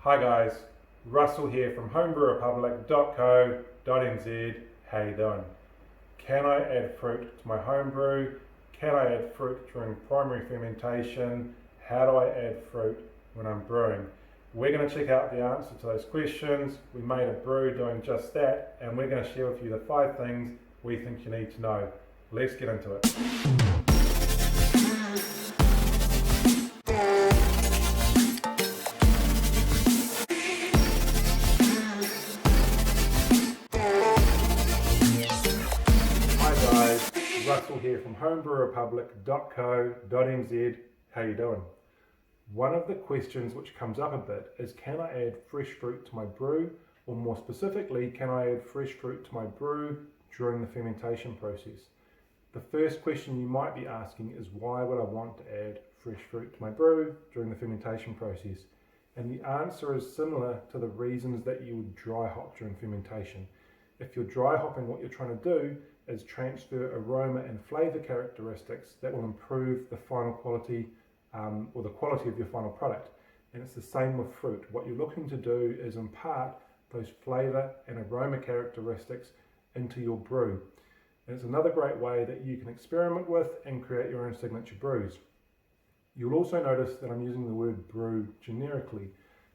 Hi guys, Russell here from homebrewrepublic.co.nz. How you doing? Can I add fruit to my homebrew? Can I add fruit during primary fermentation? How do I add fruit when I'm brewing? We're going to check out the answer to those questions. We made a brew doing just that, and we're going to share with you the 5 things we think you need to know. Let's get into it. Russell here from homebrewrepublic.co.nz. How you doing? One of the questions which comes up a bit is, can I add fresh fruit to my brew? Or more specifically, can I add fresh fruit to my brew during the fermentation process? The first question you might be asking is, why would I want to add fresh fruit to my brew during the fermentation process? And the answer is similar to the reasons that you would dry hop during fermentation. If you're dry hopping, what you're trying to do is transfer aroma and flavour characteristics that will improve the final quality or the quality of your final product. And it's the same with fruit. What you're looking to do is impart those flavour and aroma characteristics into your brew. And it's another great way that you can experiment with and create your own signature brews. You'll also notice that I'm using the word brew generically.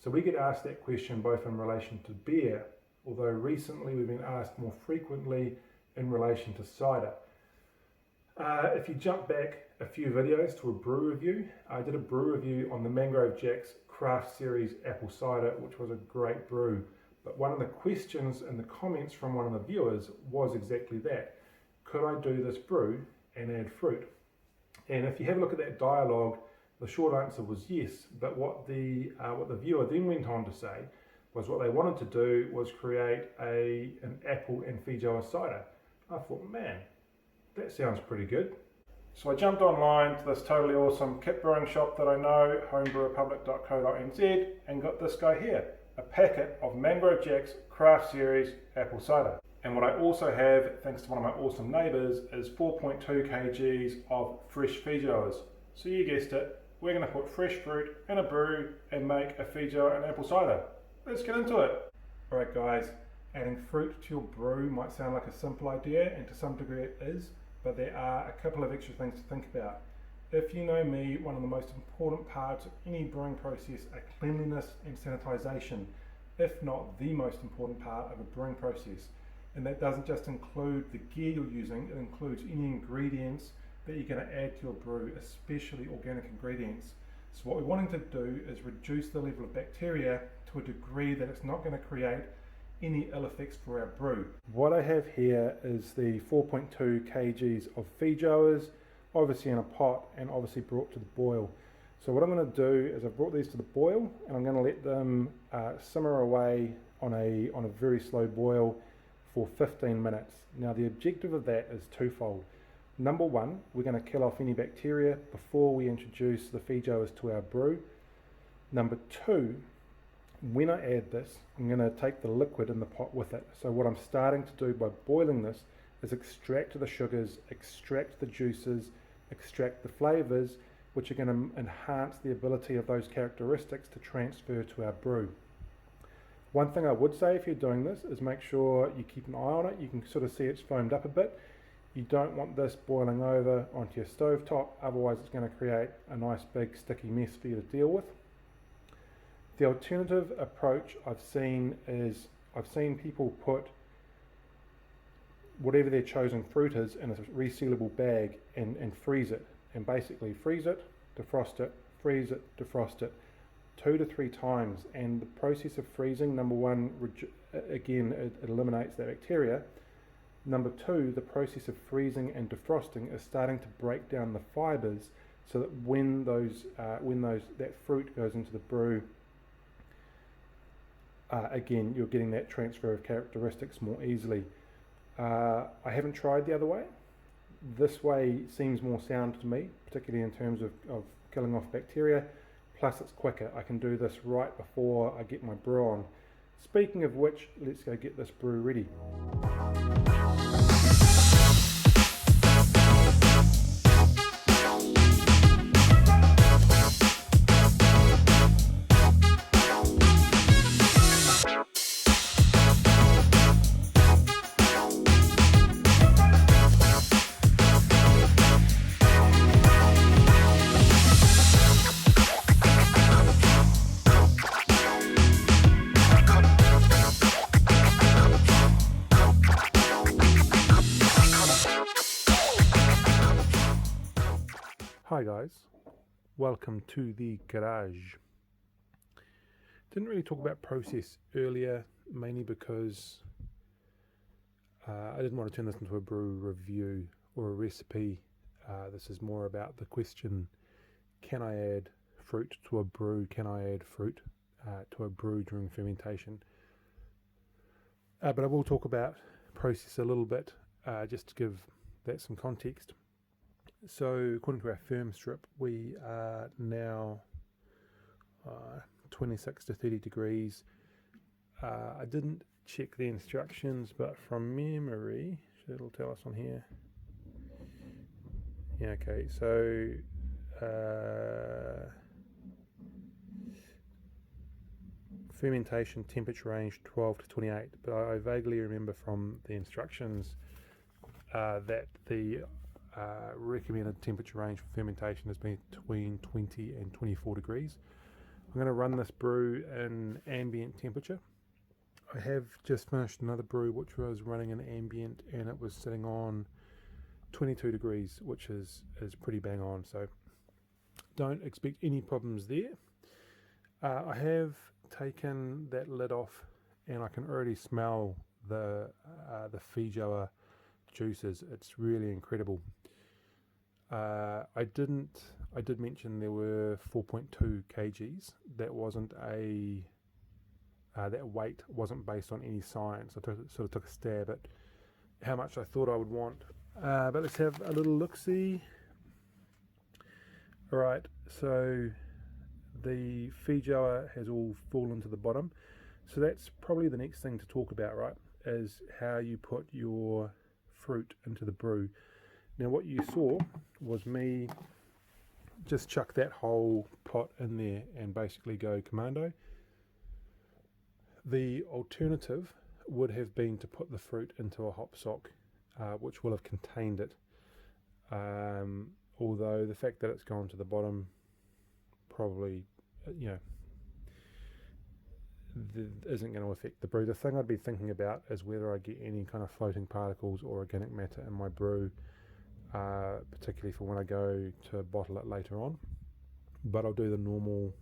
So we get asked that question both in relation to beer, although recently we've been asked more frequently in relation to cider. If you jump back a few videos to a brew review, I did a brew review on the Mangrove Jack's Craft Series Apple Cider, which was a great brew. But one of the questions in the comments from one of the viewers was exactly that. Could I do this brew and add fruit? And if you have a look at that dialogue, the short answer was yes. But what the viewer then went on to say was what they wanted to do was create an Apple and Feijoa Cider. I thought, man, that sounds pretty good. So I jumped online to this totally awesome kit brewing shop that I know, homebrewrepublic.co.nz, and got this guy here, a packet of Mangrove Jack's Craft Series Apple Cider. And what I also have, thanks to one of my awesome neighbours, is 4.2 kgs of fresh Feijoas. So you guessed it, we're going to put fresh fruit in a brew and make a Feijoa and Apple Cider. Let's get into it. Alright guys, adding fruit to your brew might sound like a simple idea, and to some degree it is, but there are a couple of extra things to think about. If you know me, one of the most important parts of any brewing process are cleanliness and sanitization, if not the most important part of a brewing process. And that doesn't just include the gear you're using, it includes any ingredients that you're going to add to your brew, especially organic ingredients. So what we're wanting to do is reduce the level of bacteria to a degree that it's not going to create any ill effects for our brew. What I have here is the 4.2 kgs of Feijoas, obviously in a pot and obviously brought to the boil. So what I'm going to do is I've brought these to the boil and I'm going to let them simmer away on a very slow boil for 15 minutes. Now the objective of that is twofold. Number one, we're going to kill off any bacteria before we introduce the Feijoas to our brew. Number two, when I add this, I'm going to take the liquid in the pot with it. So what I'm starting to do by boiling this is extract the sugars, extract the juices, extract the flavours, which are going to enhance the ability of those characteristics to transfer to our brew. One thing I would say if you're doing this is make sure you keep an eye on it. You can sort of see it's foamed up a bit. You don't want this boiling over onto your stovetop, otherwise it's going to create a nice big sticky mess for you to deal with. The alternative approach I've seen people put whatever their chosen fruit is in a resealable bag and freeze it. And basically freeze it, defrost it, freeze it, defrost it 2 to 3 times. And the process of freezing, number one, again, it eliminates that bacteria. Number two, the process of freezing and defrosting is starting to break down the fibres so that when that fruit goes into the brew, again, you're getting that transfer of characteristics more easily. I haven't tried the other way. This way seems more sound to me, particularly in terms of killing off bacteria. Plus it's quicker. I can do this right before I get my brew on. Speaking of which, let's go get this brew ready. Hi guys, welcome to the garage. Didn't really talk about process earlier, mainly because I didn't want to turn this into a brew review or a recipe. This is more about the question, can I add fruit to a brew? Can I add fruit to a brew during fermentation? But I will talk about process a little bit, just to give that some context. So according to our firm strip, we are now 26 to 30 degrees. I didn't check the instructions, but from memory, it'll tell us on here. Yeah, okay, so fermentation temperature range 12 to 28, but I vaguely remember from the instructions that the recommended temperature range for fermentation has been between 20 and 24 degrees. I'm going to run this brew in ambient temperature. I have just finished another brew which was running in ambient and it was sitting on 22 degrees, which is pretty bang on, so don't expect any problems there. I have taken that lid off and I can already smell the Feijoa juices. It's really incredible. I did mention there were 4.2 kgs. That wasn't that weight wasn't based on any science. I sort of took a stab at how much I thought I would want. But let's have a little look-see. Alright, so the Feijoa has all fallen to the bottom. So that's probably the next thing to talk about, right? Is how you put your fruit into the brew. Now what you saw was me just chuck that whole pot in there and basically go commando. The alternative would have been to put the fruit into a hop sock, which will have contained it. Although the fact that it's gone to the bottom probably, isn't going to affect the brew. The thing I'd be thinking about is whether I get any kind of floating particles or organic matter in my brew, particularly for when I go to bottle it later on. But I'll do the normal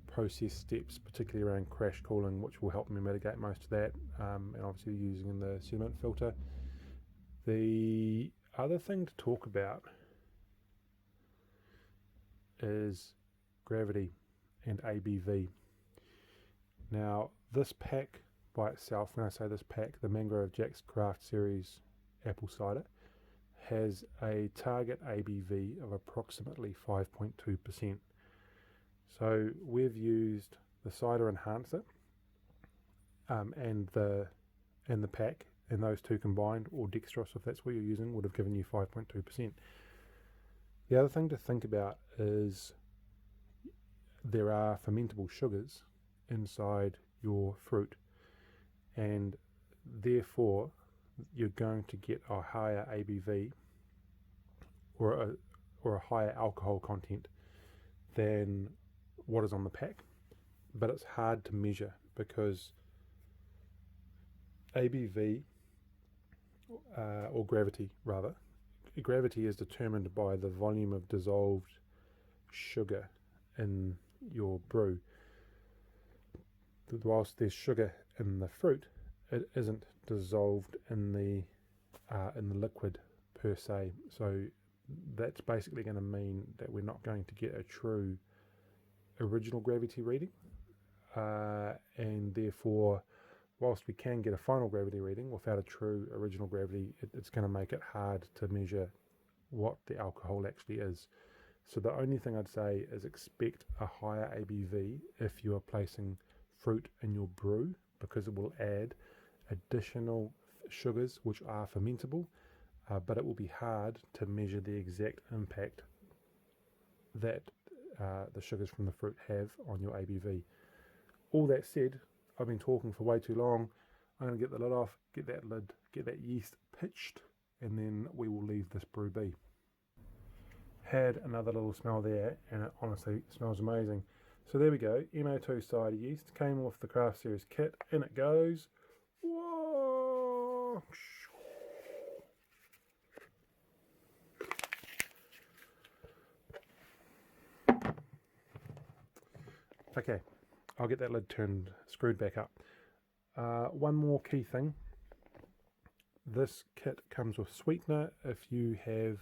process steps, particularly around crash cooling, which will help me mitigate most of that, and obviously using the sediment filter. The other thing to talk about is gravity and ABV. Now this pack by itself, when I say this pack, the Mangrove Jack's Craft Series Apple Cider, has a target ABV of approximately 5.2%. So we've used the cider enhancer and the pack, and those two combined, or dextrose if that's what you're using, would have given you 5.2%. The other thing to think about is there are fermentable sugars inside your fruit, and therefore you're going to get a higher ABV or a higher alcohol content than what is on the pack. But it's hard to measure because ABV or gravity rather, gravity is determined by the volume of dissolved sugar in your brew. Whilst there's sugar in the fruit, it isn't dissolved in the liquid per se. So that's basically going to mean that we're not going to get a true original gravity reading, and therefore, whilst we can get a final gravity reading without a true original gravity, it's going to make it hard to measure what the alcohol actually is. So the only thing I'd say is expect a higher ABV if you are placing fruit in your brew, because it will add additional sugars which are fermentable, but it will be hard to measure the exact impact that the sugars from the fruit have on your ABV. All that said, I've been talking for way too long. I'm going to get the lid off, get that yeast pitched, and then we will leave this brew be. Had another little smell there, and it honestly smells amazing. So there we go, MO2 cider yeast, came off the Craft Series kit, and it goes. Whoa! Okay, I'll get that lid screwed back up. One more key thing. This kit comes with sweetener. If you have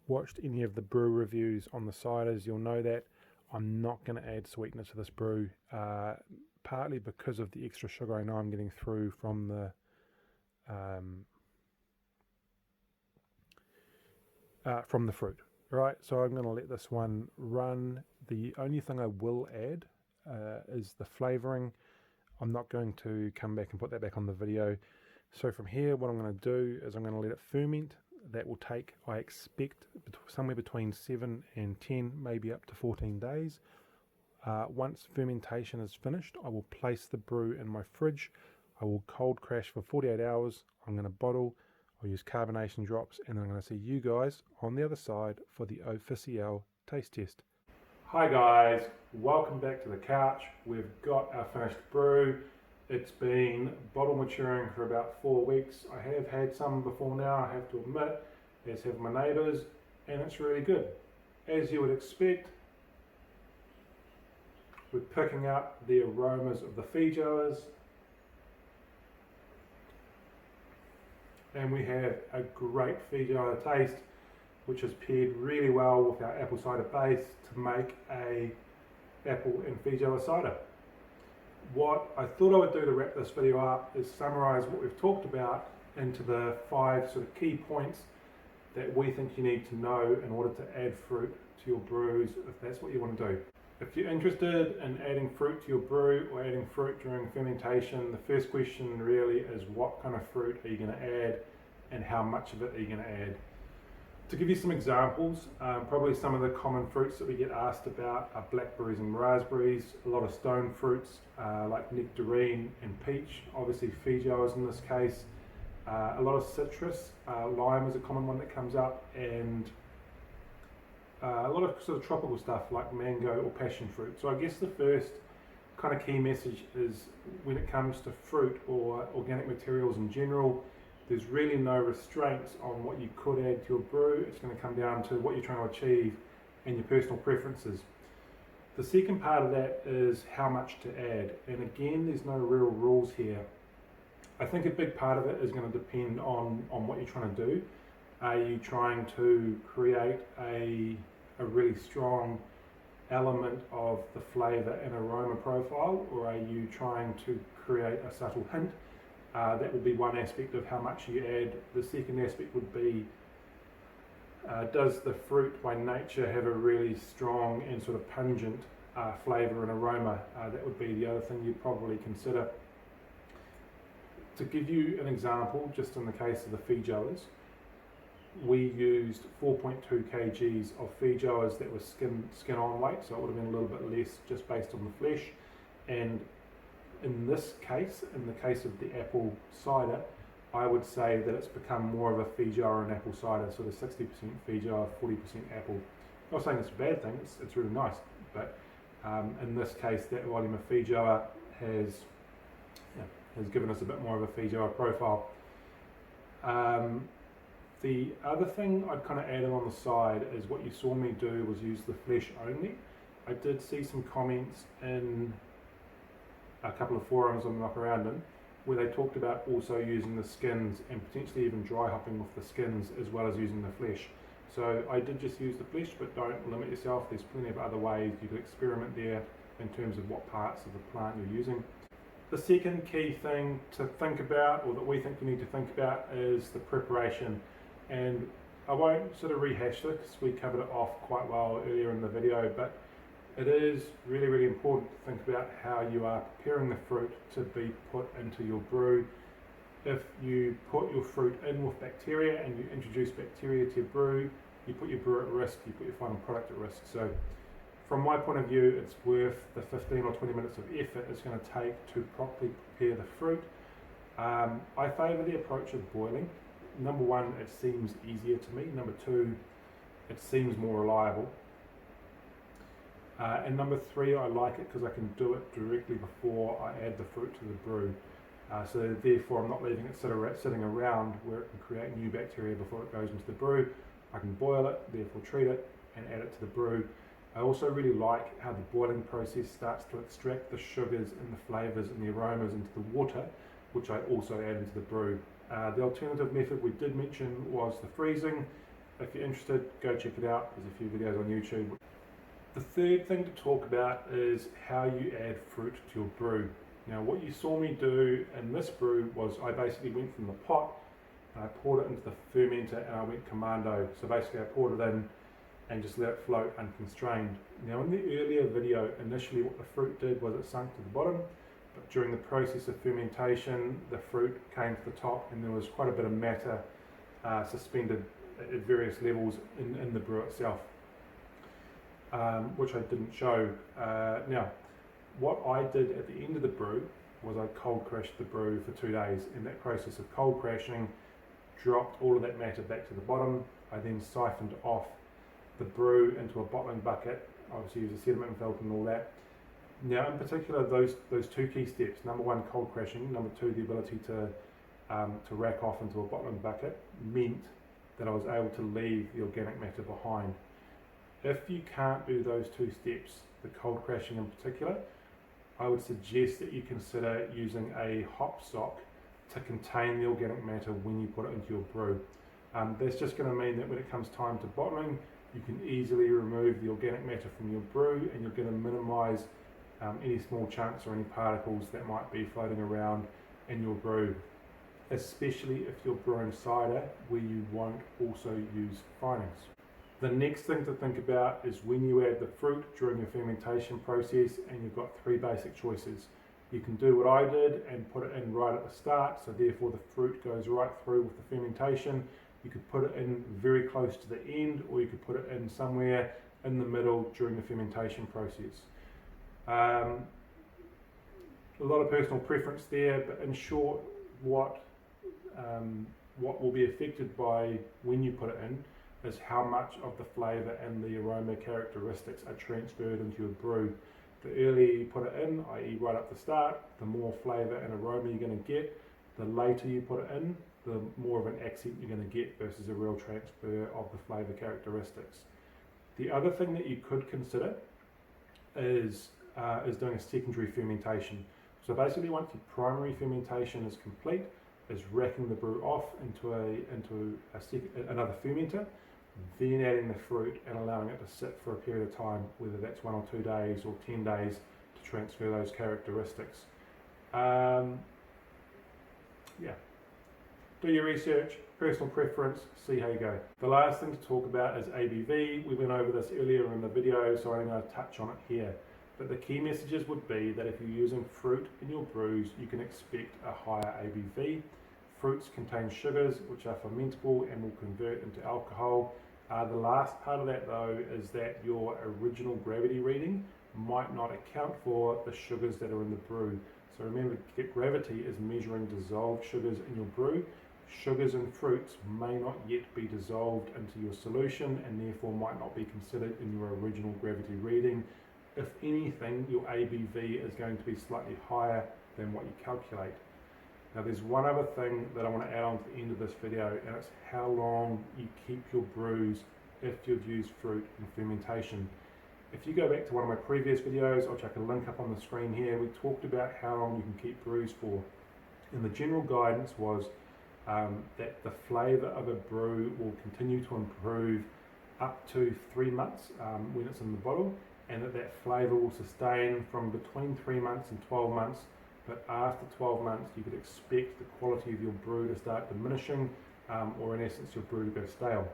watched any of the brew reviews on the ciders, you'll know that I'm not going to add sweetener to this brew, partly because of the extra sugar I know I'm getting through from the fruit. Right, so I'm going to let this one run. The only thing I will add is the flavouring. I'm not going to come back and put that back on the video. So from here, what I'm going to do is I'm going to let it ferment. That will take, I expect, somewhere between 7 and 10, maybe up to 14 days. Once fermentation is finished, I will place the brew in my fridge. I will cold crash for 48 hours. I'm going to bottle. I'll use carbonation drops, and I'm going to see you guys on the other side for the official taste test. Hi guys, welcome back to the couch. We've got our finished brew. It's been bottle maturing for about 4 weeks. I have had some before now, I have to admit, as have my neighbours, and it's really good. As you would expect, we're picking up the aromas of the Feijoas, and we have a great Feijoa taste, which is paired really well with our apple cider base to make a Apple and Feijoa Cider. What I thought I would do to wrap this video up is summarise what we've talked about into the 5 sort of key points that we think you need to know in order to add fruit to your brews, if that's what you want to do. If you're interested in adding fruit to your brew or adding fruit during fermentation, the first question really is what kind of fruit are you going to add and how much of it are you going to add? To give you some examples, probably some of the common fruits that we get asked about are blackberries and raspberries, a lot of stone fruits like nectarine and peach, obviously Feijoas in this case, a lot of citrus, lime is a common one that comes up, and a lot of sort of tropical stuff like mango or passion fruit. So I guess the first kind of key message is when it comes to fruit or organic materials in general, there's really no restraints on what you could add to your brew. It's going to come down to what you're trying to achieve and your personal preferences. The second part of that is how much to add. And again, there's no real rules here. I think a big part of it is going to depend on what you're trying to do. Are you trying to create a really strong element of the flavour and aroma profile, or are you trying to create a subtle hint? That would be one aspect of how much you add. The second aspect would be, does the fruit by nature have a really strong and sort of pungent flavour and aroma? That would be the other thing you'd probably consider. To give you an example, just in the case of the Feijoas, we used 4.2 kgs of Feijoas that were skin on weight, so it would have been a little bit less just based on the flesh. And in this case, in the case of the apple cider, I would say that it's become more of a Feijoa and apple cider, sort of 60% Feijoa, 40% apple. I'm not saying it's a bad thing, it's really nice, but in this case, that volume of Feijoa has given us a bit more of a Feijoa profile. The other thing I'd kind of add in on the side is what you saw me do was use the flesh only. I did see some comments in a couple of forums I'm up around in where they talked about also using the skins and potentially even dry hopping with the skins as well as using the flesh. So I did just use the flesh, but don't limit yourself. There's plenty of other ways you could experiment there in terms of what parts of the plant you're using. The second key thing to think about, or that we think you need to think about, is the preparation. And I won't sort of rehash this because we covered it off quite well earlier in the video, but it is really, really important to think about how you are preparing the fruit to be put into your brew. If you put your fruit in with bacteria and you introduce bacteria to your brew, you put your brew at risk, you put your final product at risk. So from my point of view, it's worth the 15 or 20 minutes of effort it's going to take to properly prepare the fruit. I favour the approach of boiling. Number one, it seems easier to me. Number two, it seems more reliable. And number three, I like it because I can do it directly before I add the fruit to the brew. So therefore, I'm not leaving it sitting around where it can create new bacteria before it goes into the brew. I can boil it, therefore treat it, and add it to the brew. I also really like how the boiling process starts to extract the sugars and the flavours and the aromas into the water, which I also add into the brew. The alternative method we did mention was the freezing. If you're interested, go check it out. There's a few videos on YouTube. The third thing to talk about is how you add fruit to your brew. Now, what you saw me do in this brew was I basically went from the pot and I poured it into the fermenter and I went commando. So basically I poured it in and just let it float unconstrained. Now in the earlier video, initially what the fruit did was it sunk to the bottom, but during the process of fermentation, the fruit came to the top and there was quite a bit of matter suspended at various levels in the brew itself, which I didn't show. Now, what I did at the end of the brew was I cold crashed the brew for 2 days. In that process of cold crashing, dropped all of that matter back to the bottom. I then siphoned off the brew into a bottling bucket, obviously use a sediment filter and all that. Now in particular, those two key steps, number one, cold crashing, number two, the ability to rack off into a bottling bucket, meant that I was able to leave the organic matter behind. If you can't do those two steps, the cold crashing in particular, I would suggest that you consider using a hop sock to contain the organic matter when you put it into your brew. That's just going to mean that when it comes time to bottling, you can easily remove the organic matter from your brew and you're going to minimise any small chunks or any particles that might be floating around in your brew, especially if you're brewing cider where you won't also use finings. The next thing to think about is when you add the fruit during your fermentation process, and you've got three basic choices. You can do what I did and put it in right at the start, so therefore the fruit goes right through with the fermentation. You could put it in very close to the end, or you could put it in somewhere in the middle during the fermentation process. A lot of personal preference there, but in short, what will be affected by when you put it in is how much of the flavour and the aroma characteristics are transferred into your brew. The earlier you put it in, i.e. right at the start, the more flavour and aroma you're going to get. The later you put it in, the more of an accent you're going to get versus a real transfer of the flavour characteristics. The other thing that you could consider is doing a secondary fermentation. So basically, once your primary fermentation is complete, is racking the brew off into another fermenter, then adding the fruit and allowing it to sit for a period of time, whether that's 1 or 2 days or 10 days, to transfer those characteristics. Do your research, personal preference, see how you go. The last thing to talk about is ABV. We went over this earlier in the video, so I'm going to touch on it here. But the key messages would be that if you're using fruit in your brews, you can expect a higher ABV. Fruits contain sugars, which are fermentable and will convert into alcohol. The last part of that, though, is that your original gravity reading might not account for the sugars that are in the brew. So remember, gravity is measuring dissolved sugars in your brew. Sugars and fruits may not yet be dissolved into your solution and therefore might not be considered in your original gravity reading. If anything, your ABV is going to be slightly higher than what you calculate. Now there's one other thing that I want to add on to the end of this video, and it's how long you keep your brews if you've used fruit in fermentation. If you go back to one of my previous videos, I'll chuck a link up on the screen here, we talked about how long you can keep brews for. And the general guidance was that the flavour of a brew will continue to improve up to 3 months when it's in the bottle, and that flavour will sustain from between 3 months and 12 months, but after 12 months you could expect the quality of your brew to start diminishing, or in essence your brew to go stale.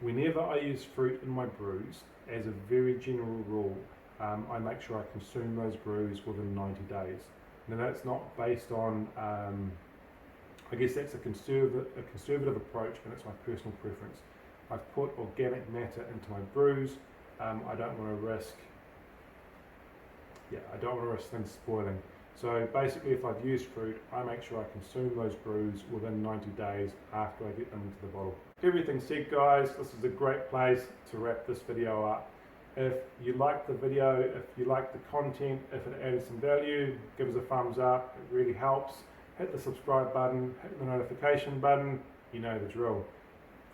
Whenever I use fruit in my brews, as a very general rule, I make sure I consume those brews within 90 days. Now that's not based on, I guess that's a conservative approach, and it's my personal preference. I've put organic matter into my brews. I don't want to risk things spoiling. So basically, if I've used fruit, I make sure I consume those brews within 90 days after I get them into the bottle. Everything said, guys, this is a great place to wrap this video up. If you liked the video, if you liked the content, if it added some value, give us a thumbs up. It really helps. Hit the subscribe button, hit the notification button. You know the drill.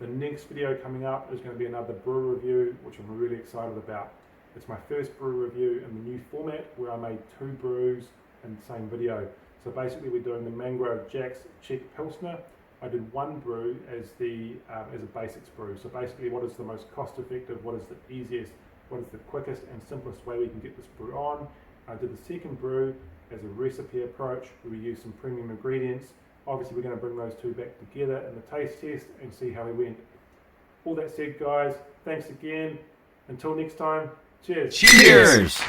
The next video coming up is going to be another brew review, which I'm really excited about. It's my first brew review in the new format where I made 2 brews in the same video. So basically we're doing the Mangrove Jack's Cheap Pilsner. I did 1 brew as a basics brew. So basically what is the most cost effective, what is the easiest, what is the quickest and simplest way we can get this brew on. I did the second brew as a recipe approach where we use some premium ingredients. Obviously we're going to bring those 2 back together in the taste test and see how we went. All that said, guys, thanks again. Until next time, cheers. Cheers!